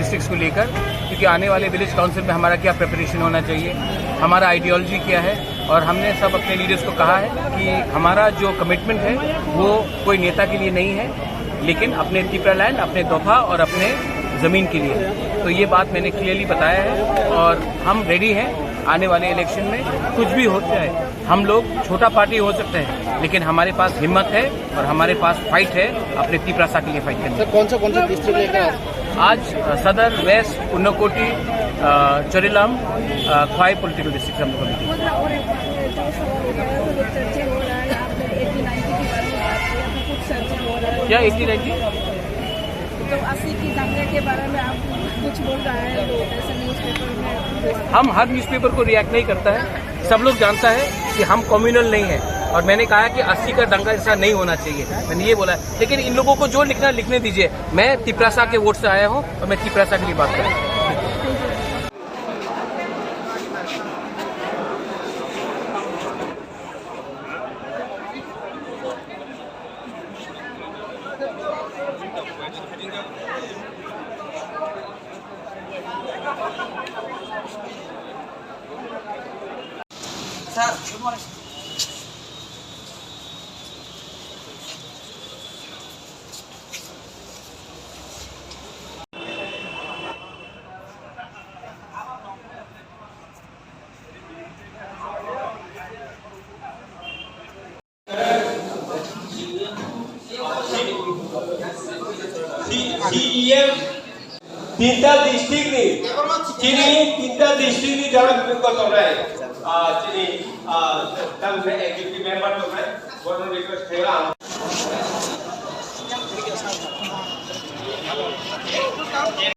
Districts को लेकर, क्योंकि आने वाले विलेज काउंसिल में हमारा क्या प्रिपरेशन होना चाहिए, हमारा आइडियोलॉजी क्या है। और हमने सब अपने लीडर्स को कहा है कि हमारा जो कमिटमेंट है वो कोई नेता के लिए नहीं है, लेकिन अपने त्रिपुरा लैंड, अपने दोफा और अपने ज़मीन के लिए। तो ये बात मैंने क्लियरली बताया है और हम रेडी हैं आने वाले इलेक्शन में। कुछ भी हो जाए, हम लोग छोटा पार्टी हो सकते हैं, लेकिन हमारे पास हिम्मत है और हमारे पास फाइट है अपने त्रिपुरा के लिए फाइट करने। सर कौन सा डिस्ट्रिक्ट लेकर आज सदर, वेस्ट, उन्नकोटी, चोरिलाम, ख्वाई पॉलिटिकल डिस्ट्रिक्ट हम लोग क्या 80-90 तो 80 की दंगे के बारे में आप कुछ बोल रहा है तो ऐसे न्यूज़पेपर में हम हर न्यूज़पेपर को रिएक्ट नहीं करता है। सब लोग जानता है कि हम कम्युनल नहीं है और मैंने कहा कि 80 का दंगा ऐसा नहीं होना चाहिए, मैंने ये बोला है। लेकिन इन लोगों को जो लिखना लिखने दीजिए। मैं त्रिपुरा के वोट से आया हूँ और मैं त्रिपुरा के लिए बात करूँ। Sir good morning. CEM तीनटा डिस्ट्रिक्ट नी तीनटा डिस्ट्रिक्ट नी जरा बिल्कुल तो रहा है चीनी तब में एक्टिविटी मेंबर तो मैं बोलने रिक्वेस्ट करेगा।